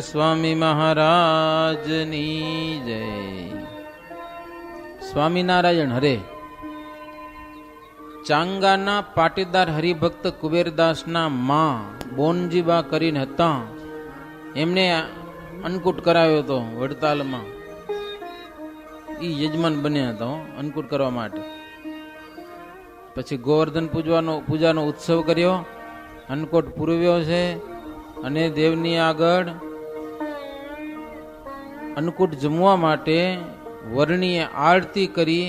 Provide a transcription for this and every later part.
સ્વામી મહારાજની જય. સ્વામિનારાયણ હરે. ચાંગાના પાટીદાર હરિભક્ત કુબેરદાસના માં બોનજીબા કરીને હતા, એમને અન્નકૂટ કરાવ્યો હતો વડતાલમાં. એ યજમાન બન્યા હતા અન્નકૂટ કરવા માટે. પછી ગોવર્ધન પૂજાનો ઉત્સવ કર્યો, અન્નકૂટ પૂરવ્યો છે અને દેવની આગળ અન્નકૂટ જમવા માટે વર્ણીએ આરતી કરી.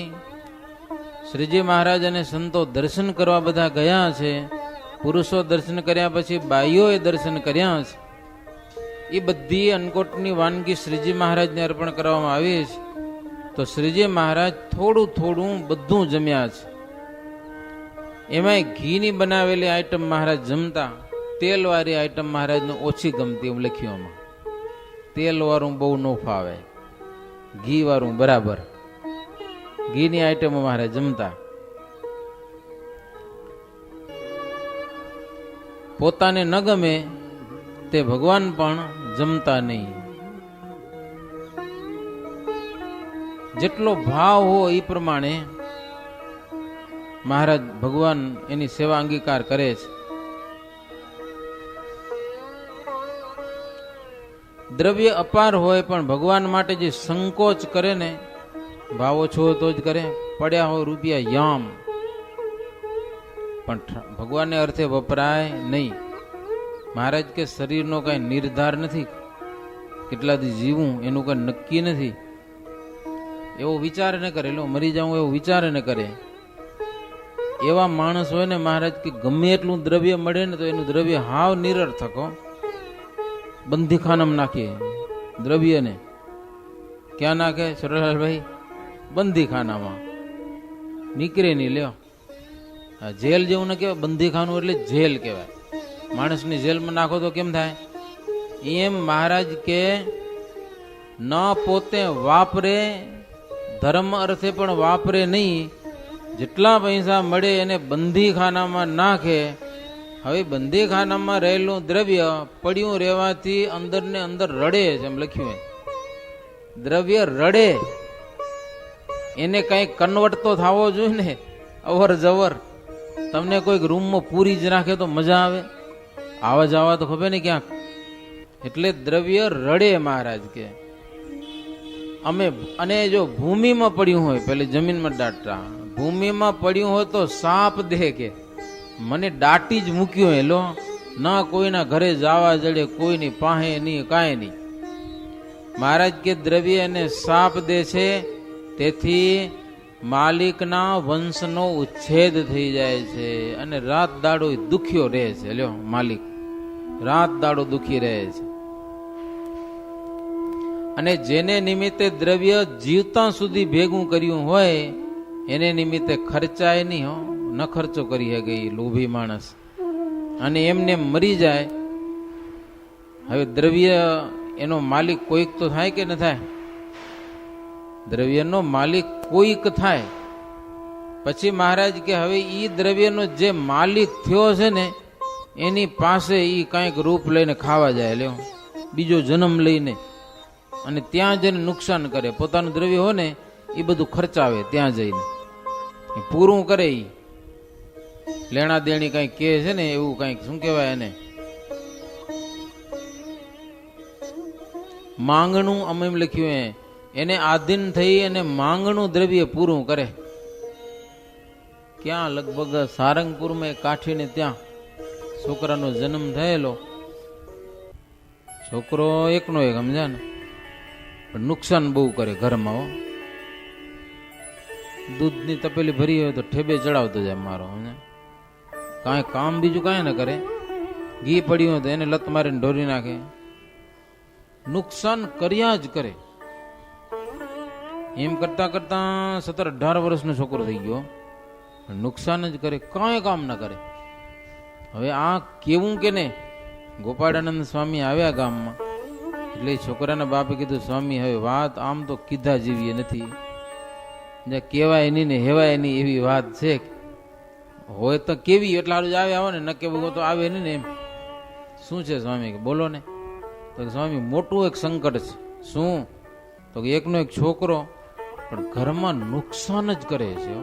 શ્રીજી મહારાજ અને સંતો દર્શન કરવા બધા ગયા છે. પુરુષો દર્શન કર્યા પછી બાઈઓએ દર્શન કર્યા છે. એ બધી અન્નકૂટની વાનગી શ્રીજી મહારાજને અર્પણ કરવામાં આવી છે. તો શ્રીજી મહારાજ થોડું થોડું બધું જમ્યા છે. એમાંય ઘીની બનાવેલી આઈટમ મહારાજ જમતા, તેલવાળી આઈટમ મહારાજને ઓછી ગમતી એમ લખ્યું આમાં. તેલવાળું બહુ ન ફાવે, ઘી વાળું બરાબર. ઘીની આઈટમો મહારાજ જમતા. પોતાને ન ગમે તે ભગવાન પણ જમતા નહીં. જેટલો ભાવ હોય એ પ્રમાણે મહારાજ ભગવાન એની સેવા અંગીકાર કરે છે. દ્રવ્ય અપાર હોય પણ ભગવાન માટે જે સંકોચ કરે ને, ભાવ ઓછો હોય તો જ કરે. પડ્યા હોય રૂપિયા યામ, પણ ભગવાનને અર્થે વપરાય નહીં. મહારાજ કે શરીરનો કઈ નિર્ધાર નથી, કેટલા દી જીવું એનું કઈ નક્કી નથી. એવો વિચાર ન કરે, લો મરી જાઉં એવો વિચાર ન કરે. એવા માણસ હોય ને મહારાજ કે ગમે એટલું દ્રવ્ય મળે ને તો એનું દ્રવ્ય હાવ નિરર્થક હો. બંદીખાનામાં નાખીએ દ્રવ્યને. ક્યાં નાખે સુરલાલભાઈ? બંદીખાનામાં. નીકળે નહીં. લ્યો, જેલ જેવું ન કહેવાય, બંદીખાનું એટલે જેલ કહેવાય. માણસની જેલમાં નાખો તો કેમ થાય? એમ મહારાજ કે ન પોતે વાપરે, ધર્મ અર્થે પણ વાપરે નહીં. જેટલા પૈસા મળે એને બંદીખાનામાં નાખે. હવે બંદીખાનામાં રહેલું દ્રવ્ય પડ્યું રહેવાથી અંદર ને અંદર રડે છે એમ લખ્યું. દ્રવ્ય રડે, એને કઈ કન્વર્ટ તો થવો જોઈએ ને અવર જવર. તમને કોઈક રૂમમાં પૂરી જ રાખે તો મજા આવે? આવા જવા તો ખબર ને ક્યાંક. એટલે દ્રવ્ય રડે મહારાજ કે અમે. અને જો ભૂમિમાં પડ્યું હોય, પેલી જમીનમાં દાટતા, ભૂમિમાં પડ્યું હોય તો સાપ દે કે મને દાટી જ મૂક્યું. હેલો, ના કોઈના ઘરે જવા જડે, કોઈની પાસે નહીં, કાંઈ નહીં. મહારાજ કે દ્રવ્ય એને સાપ દે છે, તેથી માલિકના વંશનો ઉચ્છેદ થઈ જાય છે અને રાત દાડો દુખ્યો રહે છે. લ્યો, માલિક રાત દાડો દુખી રહે છે. અને જેને નિમિત્તે દ્રવ્ય જીવતા સુધી ભેગું કર્યું હોય એને નિમિત્તે ખર્ચાય નહીં હો. ન ખર્ચો કરી શકે લોભી માણસ, અને એમને મરી જાય. હવે દ્રવ્ય એનો માલિક કોઈક તો થાય કે ન થાય? દ્રવ્યનો માલિક કોઈક થાય. પછી મહારાજ કે હવે ઈ દ્રવ્યનો જે માલિક થયો છે ને એની પાસે ઈ કંઈક રૂપ લઈને ખાવા જાય. લ્યો, બીજો જન્મ લઈને, અને ત્યાં જઈને નુકસાન કરે. પોતાનું દ્રવ્ય હોય ને એ બધું ખર્ચાવે, ત્યાં જઈને પૂરું કરે. ઈ લેણા દેણી કઈક કે છે ને, એવું કઈક શું કહેવાય એને, માંગણું. અમે એમ લખ્યું, એને આધીન થઈ અને માંગણું દ્રવ્ય પૂરું કરે. ક્યાં? લગભગ સારંગપુરમાં કાઠીને ત્યાં છોકરાનો જન્મ થયેલો. છોકરો એકનો એક, સમજા ને, પણ નુકસાન બહુ કરે ઘરમાં હો. દૂધની તપેલી ભરી હોય તો ઠેબે ચડાવતો જાય મારો. કાંઈ કામ બીજું કાંઈ ન કરે. ઘી પડ્યું હોય તો એને લત મારીને ઢોરી નાખે. નુકસાન કર્યા જ કરે. એમ કરતા કરતા 17-18 વર્ષનો છોકરો થઈ ગયો, નુકસાન જ કરે, કાંઈ કામ ન કરે. હવે આ કેવું કે ને, ગોપાળાનંદ સ્વામી આવ્યા ગામમાં, એટલે છોકરાના બાપે કીધું, સ્વામી હવે વાત આમ તો કીધા જેવી નથી, કેવાય નહીં ને હેવાય નહીં એવી વાત છે. હોય તો કેવી એટલા જ આવે, આવો ને, ન કેવું તો આવે નહીં ને. એમ શું છે સ્વામી? બોલો ને. તો કે સ્વામી મોટું એક સંકટ છે. શું? તો કે એકનો એક છોકરો પણ ઘરમાં નુકસાન જ કરે છે.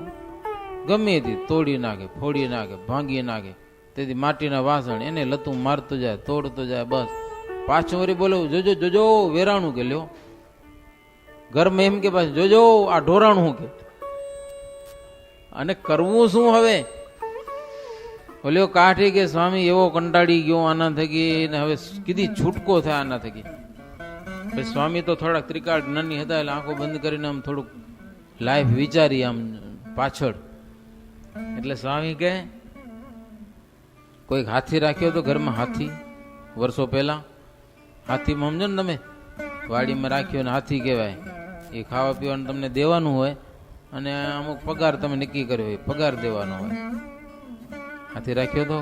ગમે તે તોડી નાખે, ફોડી નાખે, ભાંગી નાખે. તેથી માટીના વાસણ એને લતું મારતું જાય, તોડતું જાય. બસ પાછું વળી બોલવું, જોજો જોજો વેરાણું કે લ્યો. ઘરમાં એમ કે પાછું જોજો આ ઢોરાણું કે. અને કરવું શું હવે? બોલ્યો કાઠી કે સ્વામી એવો કંટાળી ગયો આના થકી, ને હવે કીધી છૂટકો થાય આના થકી. પછી સ્વામી તો થોડાક ત્રિકાળ નાની હતા એટલે આંખો બંધ કરીને આમ થોડુંક લાઈફ વિચારી આમ પાછળ. એટલે સ્વામી કે કોઈક હાથી રાખ્યો તો ઘરમાં, હાથી વર્ષો પહેલા. હાથીમાં સમજો ને તમે, વાડીમાં રાખ્યો ને હાથી કહેવાય. એ ખાવા પીવાનું તમને દેવાનું હોય અને અમુક પગાર તમે નક્કી કર્યો હોય, પગાર દેવાનો હોય. હાથી રાખ્યો તો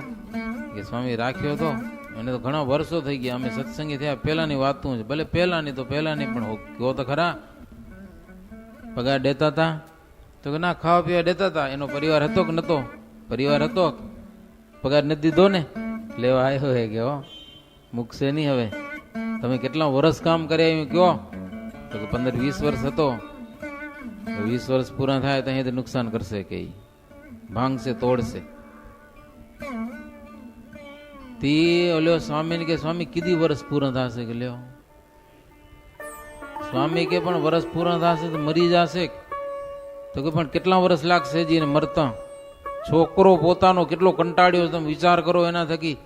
કે સ્વામી રાખ્યો તો, એને તો ઘણા વર્ષો થઈ ગયા. અમે સત્સંગી થયા પહેલાની વાતું છે, ભલે પહેલાની તો પહેલાની, પણ કહો તો ખરા પગાર દેતા હતા? તો કે ના, ખાવા પીવા દેતા હતા. એનો પરિવાર હતો કે નતો? પરિવાર હતો. પગાર નથી દીધો ને, લેવા આવ્યો હે કે હો મૂકશે નહીં. હવે તમે કેટલા વર્ષ કામ કર્યા એવું કયો? તો કે 15-20 વર્ષ હતો. 20 વર્ષ પૂરા થાય તો અહીંયા નુકસાન કરશે, કે ભાંગશે, તોડશે. તી ઓલ્યો સ્વામી કે સ્વામી કીધી વર્ષ પૂરા થશે? કે લ્યો સ્વામી કે પણ વર્ષ પૂરા થશે તો મરી જશે. તો કે પણ કેટલા વર્ષ લાગશે જીને મરતા? છોકરો પોતાનો કેટલો કંટાળ્યો, તમે વિચાર કરો એના થકી.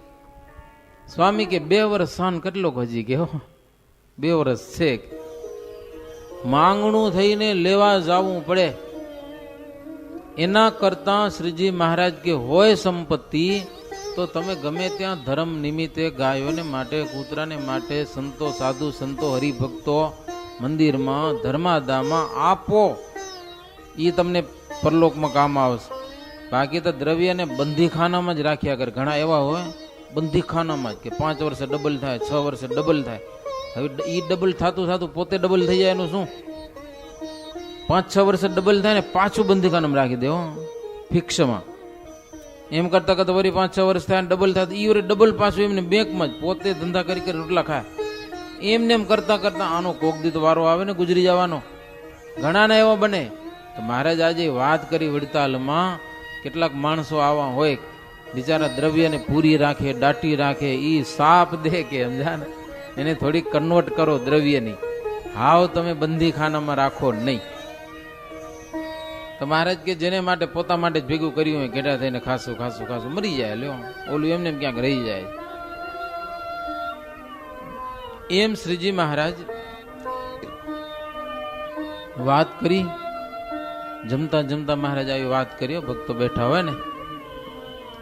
સ્વામી કે 2 વર્ષ સહન કેટલો હજી કે 2 વર્ષ છે. માંગણું થઈને લેવા જવું પડે. એના કરતા શ્રીજી મહારાજ કે હોય સંપત્તિ તો તમે ગમે ત્યાં ધર્મ નિમિત્તે ગાયોને માટે, કૂતરાને માટે, સંતો સાધુ સંતો હરિભક્તો મંદિરમાં ધર્માદામાં આપો. એ તમને પરલોકમાં કામ આવશે. બાકી તો દ્રવ્યને બંધીખાનામાં જ રાખ્યા કરે. ઘણા એવા હોય બંધીખાનામાં જ કે 5 વર્ષે ડબલ થાય, 6 વર્ષે ડબલ થાય. હવે એ ડબલ થતું થતું પોતે ડબલ થઈ જાય. એનું શું? 5-6 વર્ષે ડબલ થાય ને પાછું બંધીખાનામાં રાખી દે ફિક્સમાં. એમ કરતા કરતા વળી 5-6 વર્ષ થાય ડબલ થાય, એ વળી ડબલ પાછું એમને બેંકમાં જ પોતે ધંધા કરી કરી રોટલા ખાય. એમને એમ કરતા કરતા આનો કોક દી તો વારો આવે ને ગુજરી જવાનો. ઘણાને એવો બને. તો મહારાજ આજે વાત કરી વડતાલમાં કેટલાક માણસો આવા હોય બિચારા દ્રવ્યને પૂરી રાખે, દાટી રાખે, ઈ સાપ દે કે સમજા ને, એને થોડીક કન્વર્ટ કરો દ્રવ્યની. હાવ તમે બંધીખાનામાં રાખો નહીં. તો મહારાજ કે જેને માટે પોતા માટે જ ભેગું કર્યું હોય, ઘેટા થઈને ખાસું ખાસું ખાસું મરી જાય. લ્યો ઓલું એમને ક્યાંક રહી જાય. એમ શ્રીજી મહારાજ વાત કરી. જમતા જમતા મહારાજ આવી વાત કરી. ભક્તો બેઠા હોય ને,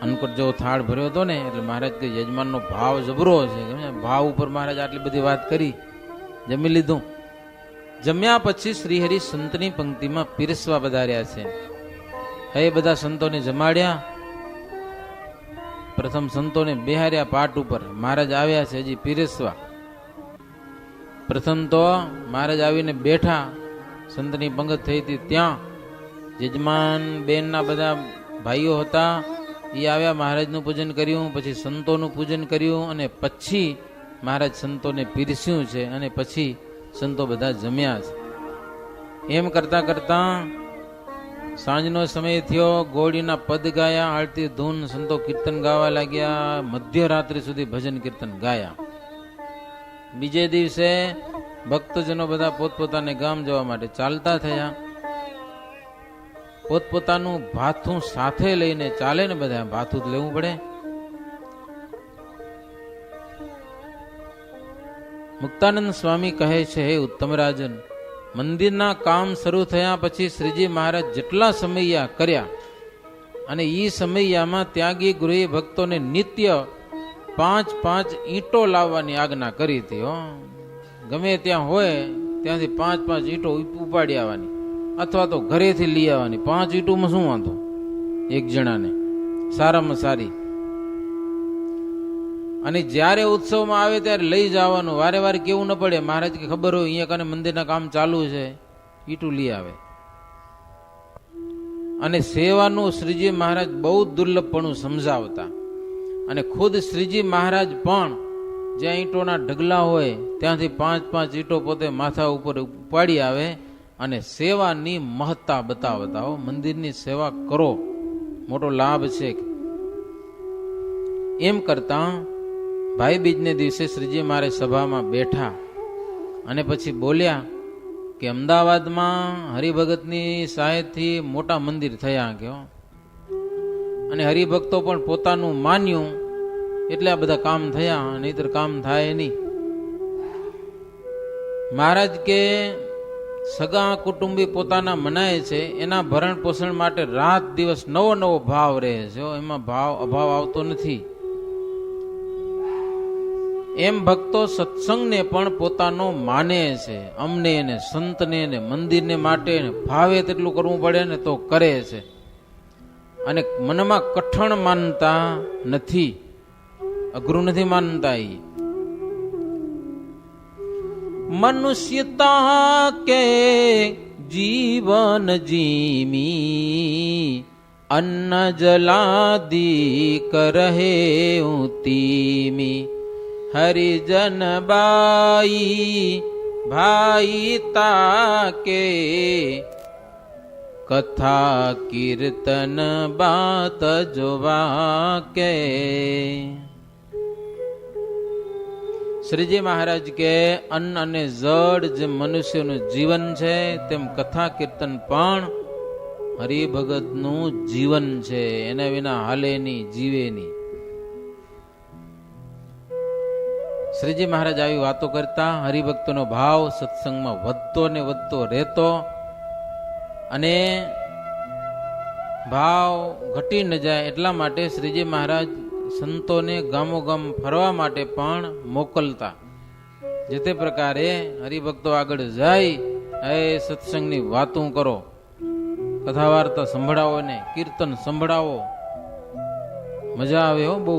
અન્નકૂટ જેવો થાળ ભર્યો હતો ને, એટલે મહારાજ કે યજમાનનો ભાવ જબરો છે. ભાવ ઉપર મહારાજ આટલી બધી વાત કરી. જમી લીધું. જમ્યા પછી શ્રીહરિ સંતની પંક્તિમાં પીરસવા પધાર્યા છે. એ બધા સંતોને જમાડ્યા. પ્રથમ સંતોને બેહાર્યા પાટ ઉપર. મહારાજ આવ્યા છે હજી પીરસવા. પ્રથમ તો મહારાજ આવીને બેઠા. સંતની પંગત થઈ હતી ત્યાં. યજમાન બેનના બધા ભાઈઓ હતા, એ આવ્યા. મહારાજનું પૂજન કર્યું, પછી સંતોનું પૂજન કર્યું, અને પછી મહારાજ સંતોને પીરસ્યું છે, અને પછી સંતો બધા જમ્યા છે. એમ કરતા કરતા સાંજનો સમય થયો. ગોળીના પદ ગાયા, આરતી ધૂન, સંતો કીર્તન ગાવા લાગ્યા. મધ્યરાત્રિ સુધી ભજન કીર્તન ગાયા. બીજે દિવસે ભક્તજનો બધા પોતપોતાને ગામ જવા માટે ચાલતા થયા. પોતપોતાનું ભાથું સાથે લઈને ચાલે ને, બધા ભાથું જ લેવું પડે. મુક્તાનંદ સ્વામી કહે છે, હે ઉત્તમ રાજન, મંદિરના કામ શરૂ થયા પછી શ્રીજી મહારાજ જેટલા સમૈયા કર્યા, અને એ સમૈયામાં ત્યાગી ગૃહી ભક્તોને નિત્ય 5-5 ઈંટો લાવવાની આજ્ઞા કરી હતી. ગમે ત્યાં હોય ત્યાંથી 5-5 ઈંટો ઉપાડી આવવાની, અથવા તો ઘરેથી લઈ આવવાની. 5 ઈંટોમાં શું વાંધો એક જણાને, સારામાં સારી. અને જ્યારે ઉત્સવમાં આવે ત્યારે લઈ જવાનું. વારે વારે કેવું ન પડે. મહારાજ કે ખબર હોય અહીંયા કને મંદિરના કામ ચાલુ છે, ઈટું લઈ આવે. અને સેવાનું શ્રીજી મહારાજ બહુ દુર્લભપણું સમજાવતા. અને ખુદ શ્રીજી મહારાજ પણ જ્યાં ઈંટોના ઢગલા હોય ત્યાંથી 5-5 ઈંટો પોતે માથા ઉપર ઉપાડી આવે અને સેવાની મહત્તા બતાવતા હો. મંદિરની સેવા કરો, મોટો લાભ છે. એમ કરતા ભાઈ બીજને દિવસે શ્રીજી મારે સભામાં બેઠા અને પછી બોલ્યા કે અમદાવાદમાં હરિભગતની સહાયથી મોટા મંદિર થયા ગયો અને હરિભક્તો પણ પોતાનું માન્યું એટલે આ બધા કામ થયા, નહીતર કામ થાય નહીં. મહારાજ કે સગા કુટુંબી પોતાના મનાય છે એના ભરણ પોષણ માટે રાત દિવસ નવો નવો ભાવ રહે છે, એમાં અભાવ આવતો નથી. એમ ભક્તો સત્સંગને પણ પોતાનો માને છે. અમને ને સંતને ને મંદિરને માટે ભાવે તેટલું કરવું પડે ને તો કરે છે અને મનમાં કઠણ માનતા નથી, અઘરું નથી માનતા. મનુષ્યતા કે જીવન જીમી અન્ન જલાદી કરહે ઉતીમી હરિજન બાઈ ભાઈ તાકે કથા કીર્તન બાત જોવા કે. શ્રીજી મહારાજ કે અન્ન અને જળ જે મનુષ્યનું જીવન છે તેમ કથા કીર્તન પણ હરિભગતનું જીવન છે. એના વિના હાલે નહીં, જીવે નહીં. શ્રીજી મહારાજ આવી વાતો કરતા હરિભક્તોનો ભાવ સત્સંગમાં વધતો ને વધતો રહેતો અને ભાવ ઘટી ન જાય એટલા માટે શ્રીજી મહારાજ સંતોને ગામો ગામ ફરવા માટે પણ મોકલતા. જે તે પ્રકારે હરિભક્તો આગળ જાય એ સત્સંગની વાતો કરો, કથા વાર્તા સંભળાવો ને કીર્તન સંભળાવો, મજા આવે હો બહુ.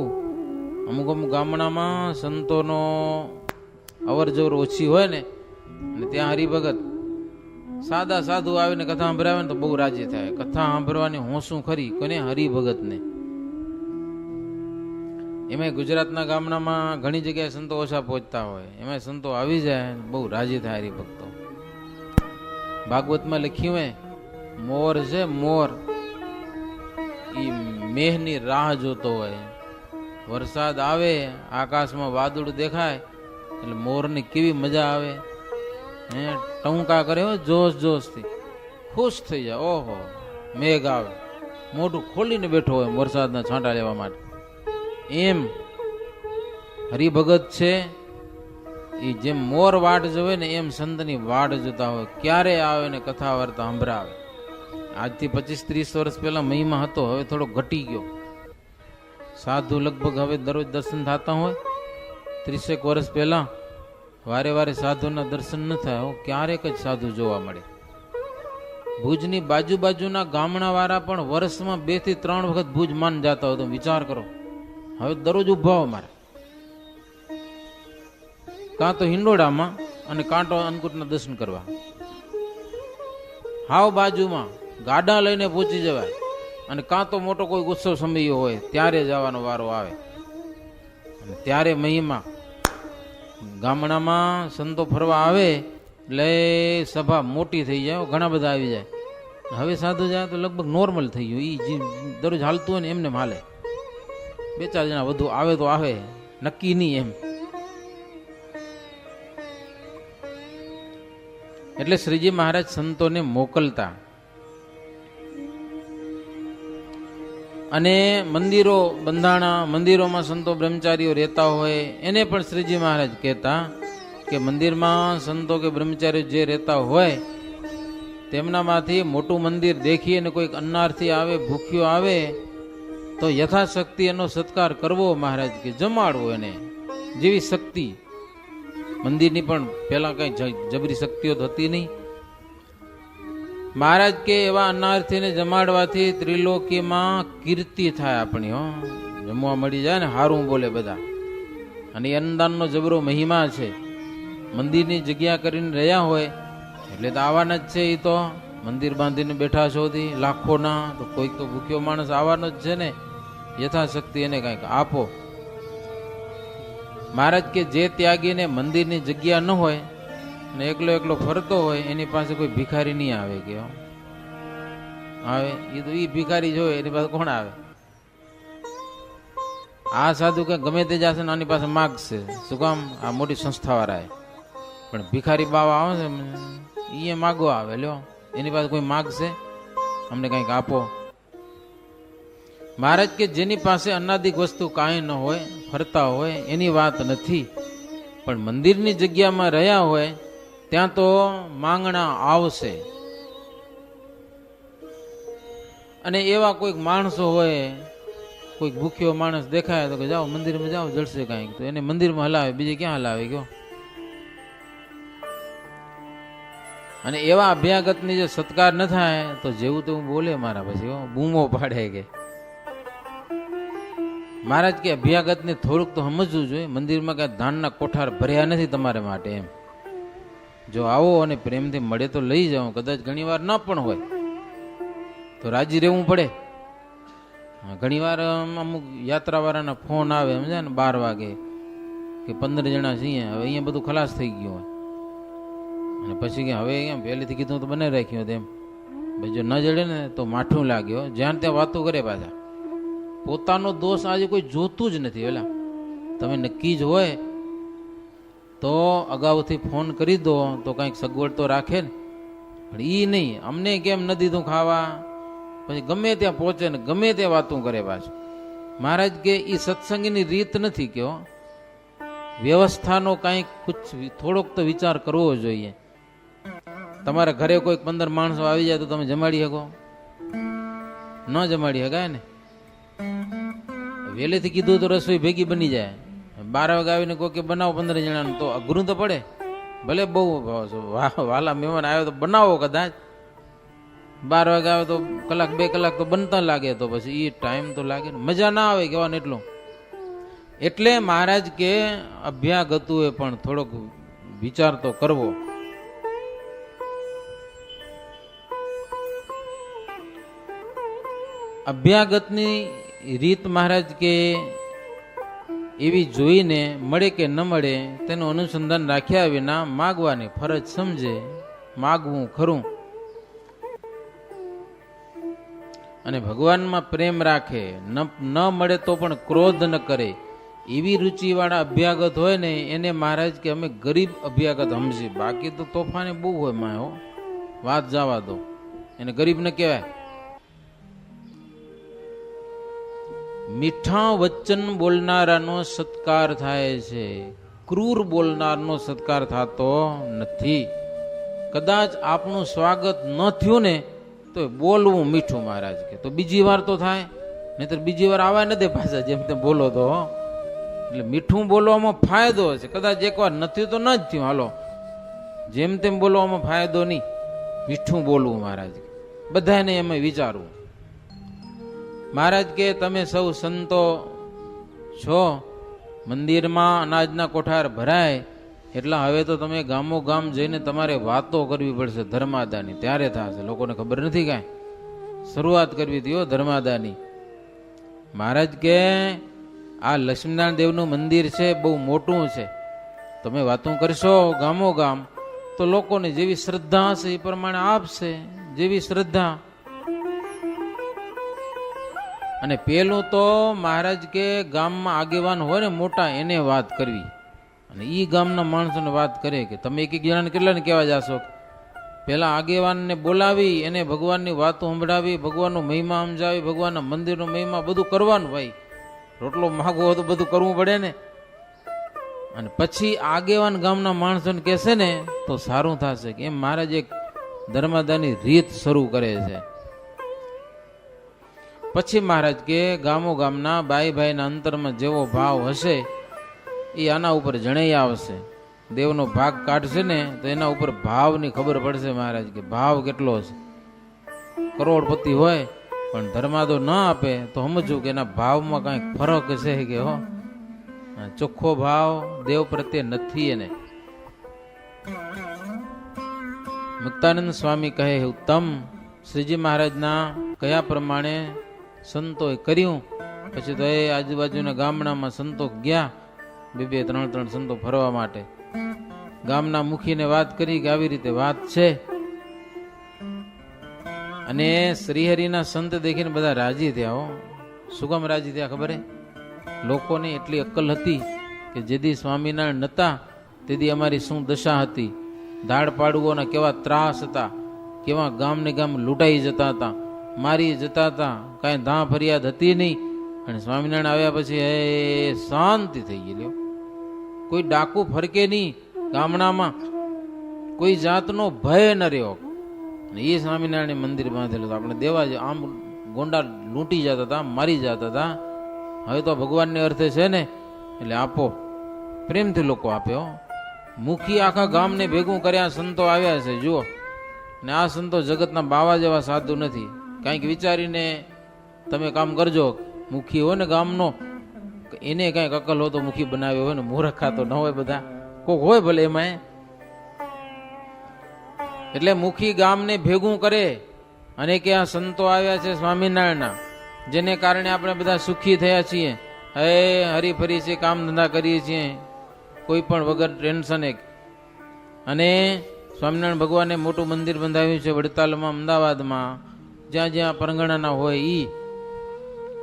અમુક અમુક ગામડામાં સંતોનો અવર જવર ઓછી હોય ને અને ત્યાં હરિભગત સાદા સાધુ આવીને કથા સાંભળાવે ને તો બહુ રાજી થાય. કથા સાંભળવાની હોંશું ખરી કોને? હરિભગતને. એમાં ગુજરાતના ગામડામાં ઘણી જગ્યાએ સંતો ઓછા પહોંચતા હોય, એમાં સંતો આવી જાય બહુ રાજી થાય હરિભક્તો. ભાગવતમાં લખ્યું હે મોર છે, મોર ઈ મેહની રાહ જોતો હોય. વરસાદ આવે, આકાશમાં વાદળ દેખાય એટલે મોરની કેવી મજા આવે, હે ટંકા કરે જોશ જોશથી, ખુશ થઈ જાય. ઓહો મેઘ આવે, મોઢું ખોલીને બેઠો હોય વરસાદના છાંટા લેવા માટે. એમ હરિભગત છે એ જેમ મોર વાટ જોવે ને એમ સંતની વાટ જોતા હોય, ક્યારે આવે ને કથા વાર્તા સંભળાવે. આજથી 25-30 વર્ષ પહેલા મહિમા હતો, હવે થોડો ઘટી ગયો. સાધુ લગભગ હવે દરરોજ દર્શન થતા હોય. 30 વર્ષ પહેલા વારે વારે સાધુના દર્શન ન થાય, ક્યારેક જ સાધુ જોવા મળે. ભુજની બાજુના ગામડા વાળા પણ વર્ષમાં 2 થી 3 વખત ભુજ માન જતા હોય. તો વિચાર કરો, હવે દરરોજ ઉભા હોય મારે કાં તો હિંડોળામાં અને કાં તો અન્નકૂટના દર્શન કરવા. હાવ બાજુમાં ગાડા લઈને પહોંચી જવાય અને કાં તો મોટો કોઈ ઉત્સવ સમય હોય ત્યારે જવાનો વારો આવે. અને ત્યારે મહિમા ગામડામાં સંતો ફરવા આવે એટલે સભા મોટી થઈ જાય, ઘણા બધા આવી જાય. હવે સાધુ જાય તો લગભગ નોર્મલ થઈ ગયું. એ જે દરરોજ હાલતું હોય ને એમને હાલે. 2-4 જણા વધુ આવે તો આવે, નક્કી નહીં એમ. એટલે શ્રીજી મહારાજ સંતોને મોકલતા. અને મંદિરો બંધાણા, મંદિરોમાં સંતો બ્રહ્મચારીઓ રહેતા હોય એને પણ શ્રીજી મહારાજ કહેતા કે મંદિરમાં સંતો કે બ્રહ્મચારીઓ જે રહેતા હોય તેમનામાંથી મોટું મંદિર દેખી અને કોઈક અન્નાર્થી આવે, ભૂખ્યો આવે તો યથાશક્તિ એનો સત્કાર કરવો. મહારાજ કે જમાડવો એને જેવી શક્તિ. મંદિરની પણ પેલા કઈ જબરી શક્તિઓ થતી નહીં. મહારાજ કે એવા અનાર્થીને જમાડવાથી ત્રિલોકીમાં કીર્તિ થાય આપણી. જમવા મળી જાય ને હારું બોલે બધા. અને અન્નદાનનો જબરો મહિમા છે. મંદિરની જગ્યા કરીને રહ્યા હોય એટલે તો આવવાના જ છે. એ તો મંદિર બાંધીને બેઠા છો લાખોના, તો કોઈક તો ભૂખ્યો માણસ આવવાનો જ છે ને. યથાશક્તિ એને કંઈક આપો. મહારાજ કે જે ત્યાગીને મંદિરની જગ્યા ન હોય ને એકલો એકલો ફરતો હોય એની પાસે કોઈ ભિખારી નહીં આવે કે આવે એ તો એ ભિખારી જોવે એની પાસે કોણ આવે? આ સાધુ કે ગમે તે જશે ને આની પાસે માગશે. શું કામ? આ મોટી સંસ્થા વાળા પણ ભિખારી બાવા આવે છે એ માગવા આવે. લ્યો એની પાસે કોઈ માગશે અમને કંઈક આપો. મહારાજ કે જેની પાસે અનાદિક વસ્તુ કાંઈ ન હોય ફરતા હોય એની વાત નથી, પણ મંદિરની જગ્યામાં રહ્યા હોય ત્યાં તો માંગણા આવશે. અને એવા કોઈક માણસો હોય, કોઈક ભૂખ્યો માણસ દેખાય તો કે જાઓ મંદિરમાં જાઓ જળશે કાંઈક, તો એને મંદિરમાં હલાવે, બીજે ક્યાં હલાવે ગયો? અને એવા અભ્યાગતની જે સત્કાર ન થાય તો જેવું તેવું બોલે મારા પછી બૂમો પાડે કે. મહારાજ કે અભ્યાગતને થોડુંક તો સમજવું જોઈએ, મંદિરમાં કાંઈ ધાનના કોઠાર ભર્યા નથી તમારે માટે એમ. જો આવો અને પ્રેમથી મળે તો લઈ જાઓ, કદાચ ઘણી વાર ન પણ હોય તો રાજી રહેવું પડે. ઘણી વાર અમુક યાત્રાવાળાના ફોન આવે સમજ્યા ને 12 વાગે કે 15 જણા છીએ, હવે અહીંયા બધું ખલાસ થઈ ગયું હોય અને પછી કે હવે અહીંયા પહેલેથી કીધું તો બનાવી રાખ્યું તેમ. ભાઈ જો ન જડે ને તો માઠું લાગ્યો, જ્યાં ત્યાં વાતો કરે પાછા. પોતાનો દોષ આજે કોઈ જોતું જ નથી. પેલા તમે નક્કી જ હોય તો અગાઉથી ફોન કરી દો તો કંઈક સગવડ તો રાખે ને, પણ એ નહીં. અમને કેમ ન દીધું ખાવા, પછી ગમે ત્યાં પહોંચે ને ગમે ત્યાં વાતું કરે પાછું. મહારાજ કે એ સત્સંગની રીત નથી કે વ્યવસ્થાનો કાંઈક થોડોક તો વિચાર કરવો જોઈએ. તમારા ઘરે કોઈ 15 માણસો આવી જાય તો તમે જમાડી શકો? ન જમાડી શકાય ને. વહેલેથી કીધું તો રસોઈ ભેગી બની જાય. 12 વાગે આવીને કોઈ કે બનાવો 15 જણાનું તો અઘરું તો પડે. ભલે બહુ વાલા મહેમાન આવ્યો તો બનાવો, કદાચ 12 વાગે આવે તો કલાક 2 કલાક તો બનતા લાગે, તો પછી એ ટાઈમ તો લાગે ને, મજા ના આવે કહેવાને એટલું. એટલે મહારાજ કે અભ્યાગતુએ પણ થોડોક વિચાર તો કરવો. અભ્યાગતની રીત મહારાજ કે એવી જોઈને મળે કે ન મળે તેનું અનુસંધાન રાખ્યા વિના માગવાની ફરજ સમજે, માગવું ખરું. અને ભગવાનમાં પ્રેમ રાખે, ન મળે તો પણ ક્રોધ ન કરે. એવી રુચિવાળા અભ્યાગત હોય ને એને મહારાજ કે અમે ગરીબ અભ્યાગત સમજી. બાકી તો તોફાની બહુ હોય માયો, વાત જવા દો, એને ગરીબ ન કહેવાય. મીઠા વચન બોલનારાનો સત્કાર થાય છે, ક્રૂર બોલનારનો સત્કાર થતો નથી. કદાચ આપણું સ્વાગત ન થયું ને તો બોલવું મીઠું મહારાજ કે તો બીજી વાર તો થાય, નહીતર બીજી વાર આવવા ન દે પાછા જેમ તેમ બોલો તો. એટલે મીઠું બોલવામાં ફાયદો છે. કદાચ એકવાર નથી તો ન જ થયું, હાલો જેમ તેમ બોલવામાં ફાયદો નહીં. મીઠું બોલવું મહારાજ બધાને એમાં વિચારવું. મહારાજ કે તમે સૌ સંતો છો, મંદિરમાં અનાજના કોઠાર ભરાય એટલે હવે તો તમે ગામો ગામ જઈને તમારે વાતો કરવી પડશે ધર્માદાની, ત્યારે થશે. લોકોને ખબર નથી કાંઈ, શરૂઆત કરવી હતી ધર્માદાની. મહારાજ કે આ લક્ષ્મીનારાયણ દેવનું મંદિર છે, બહુ મોટું છે. તમે વાતું કરશો ગામો ગામ તો લોકોને જેવી શ્રદ્ધા હશે એ પ્રમાણે આપશે, જેવી શ્રદ્ધા. અને પેલું તો મહારાજ કે ગામમાં આગેવાન હોય ને મોટા એને વાત કરવી, અને એ ગામના માણસોને વાત કરે કે તમે એક જણાને કેટલાને કહેવા જાશો. પેલા આગેવાનને બોલાવી એને ભગવાનની વાતો સંભળાવી, ભગવાનનો મહિમા સમજાવી, ભગવાનના મંદિરનો મહિમા બધું કરવાનું. ભાઈ રોટલો માગવો હોય તો બધું કરવું પડે ને. અને પછી આગેવાન ગામના માણસોને કહેશે ને તો સારું થશે. કે એમ મહારાજ એક ધર્માદાની રીત શરૂ કરે છે. પછી મહારાજ કે ગામો ગામના ભાઈ ભાઈના અંતરમાં જેવો ભાવ હશે એ આના ઉપર જણાઈ આવશે. દેવનો ભાગ કાઢશે ને તો એના ઉપર ભાવની ખબર પડશે. મહારાજ કે ભાવ કેટલો છે. કરોડપતિ હોય પણ ધર્માદો ન આપે તો સમજવું કે એના ભાવમાં કાંઈક ફરક છે કે ચોખ્ખો ભાવ દેવ પ્રત્યે નથી એને. મુક્તાનંદ સ્વામી કહે ઉત્તમ શ્રીજી મહારાજના કયા પ્રમાણે સંતોએ કર્યું. પછી તો એ આજુબાજુના ગામડામાં સંતો ગયા બે બે ત્રણ ત્રણ સંતો ફરવા માટે. ગામના મુખીને વાત કરી કે આવી રીતે વાત છે, અને શ્રીહરિના સંત દેખીને બધા રાજી થયા. હો, શું કામ રાજી થયા ખબર હે? લોકોને એટલી અક્કલ હતી કે જેથી સ્વામિનારાયણ નતા તેથી અમારી શું દશા હતી, ધાડ પાડુઓના કેવા ત્રાસ હતા, કેવા ગામને ગામ લૂંટાઈ જતા હતા, મારી જતા હતા, કાંઈ ધાં ફરિયાદ હતી નહીં. અને સ્વામિનારાયણ આવ્યા પછી એ શાંતિ થઈ ગઈ. લ્યો, કોઈ ડાકુ ફરકે નહીં ગામડામાં, કોઈ જાતનો ભય ન રહ્યો. અને એ સ્વામિનારાયણ મંદિર બાંધેલું હતું. આપણે દેવા આમ ગોંડા લૂંટી જતા હતા, મારી જતા હતા. હવે તો ભગવાનને અર્થે છે ને, એટલે આપો, પ્રેમથી લોકો આપે. હો, મુખી આખા ગામને ભેગું કર્યા, સંતો આવ્યા છે જુઓ. ને આ સંતો જગતના બાવા જેવા સાધુ નથી. કાંઈક વિચારીને તમે કામ કરજો. મુખી હોય ને ગામનો, એને કાંઈક અકલ હોય તો મુખી બનાવ્યો હોય ને, મૂર્ખા તો ન હોય, બધા કોક હોય ભલે એમાં. એટલે મુખી ગામને ભેગું કરે અને કે આ સંતો આવ્યા છે સ્વામિનારાયણના, જેને કારણે આપણે બધા સુખી થયા છીએ. હે હરીફરી છે, કામ ધંધા કરીએ છીએ કોઈ પણ વગર ટેન્શને. અને સ્વામિનારાયણ ભગવાને મોટું મંદિર બંધાવ્યું છે વડતાલમાં, અમદાવાદમાં, જ્યાં જ્યાં પરંગણાના હોય ઈ.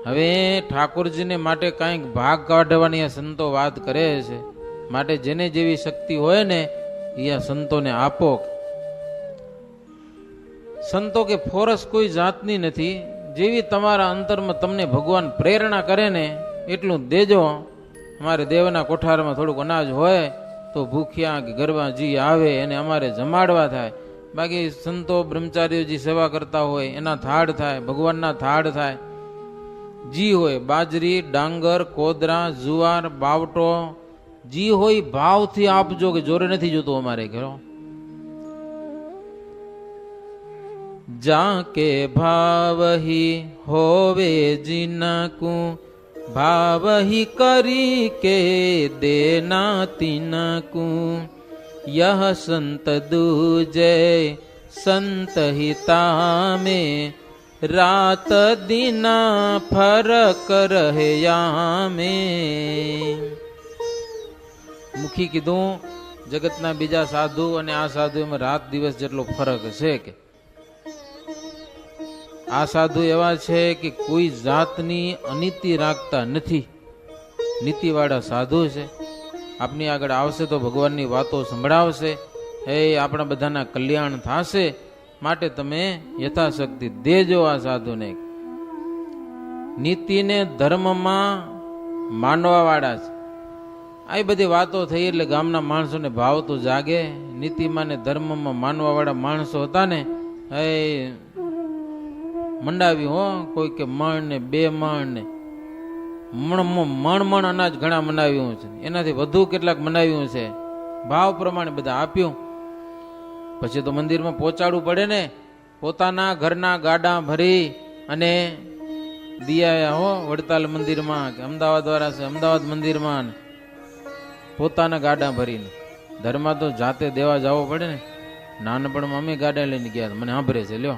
હવે ઠાકોરજીને માટે કાંઈક ભાગ કાઢવાની આ સંતો વાત કરે છે. માટે જેને જેવી શક્તિ હોય ને એ આ સંતોને આપો. સંતો કે ફોરસ કોઈ જાતની નથી. જેવી તમારા અંતરમાં તમને ભગવાન પ્રેરણા કરે ને એટલું દેજો. અમારે દેવના કોઠારમાં થોડુંક અનાજ હોય તો ભૂખ્યા કે ગરબા જી આવે એને અમારે જમાડવા થાય. બાકી સંતો બ્રહ્મચારીઓ જે સેવા કરતા હોય એના થાળ થાય, ભગવાનના થાળ થાય. જી હોય બાજરી, ડાંગર, કોદરા, જુવાર, બાવટો, જી હોય ભાવથી આપજો, કે જોરે નથી જોતું અમારે ઘરો. જાકે ભાવહી હોવે જીનકુ, ભાવહી કરી કે દેના તિનકુ. યહ સંત દૂજે સંત હિતા में रात दिना फरक रहया में. મુખી કીધું જગતના બીજા સાધુ અને આ સાધુ એમાં રાત દિવસ જેટલો ફરક છે. કે આ સાધુ એવા છે કે કોઈ જાતની અનીતિ રાખતા નથી, નીતિવાળા સાધુ છે. આપની આગળ આવશે તો ભગવાનની વાતો સંભળાવશે, એ આપણા બધાના કલ્યાણ થશે. માટે તમે યથાશક્તિ દેજો આ સાધુને. નીતિને ધર્મમાં માનવા વાળા છે. આ બધી વાતો થઈ એટલે ગામના માણસોને ભાવ તો જાગે. નીતિમાં ને ધર્મમાં માનવા વાળા માણસો હતા ને, એ મંડાવ્યું. હો, કોઈ કે મણ ને 2 મણ ને મણ અનાજ ઘણા મનાવ્યું છે, એનાથી વધુ કેટલાક મનાવ્યું છે. ભાવ પ્રમાણે બધા આપ્યું. પછી તો મંદિરમાં પહોંચાડવું પડે ને. પોતાના ઘરના ગાડા ભરી અને દિયા. હો, વડતાલ મંદિરમાં કે અમદાવાદ વાળા છે અમદાવાદ મંદિરમાં પોતાના ગાડા ભરીને. ધર્મમાં તો જાતે દેવા જવો પડે ને. નાનપણમાં અમે ગાડા લઈને ગયા, મને સાંભળે છે લ્યો.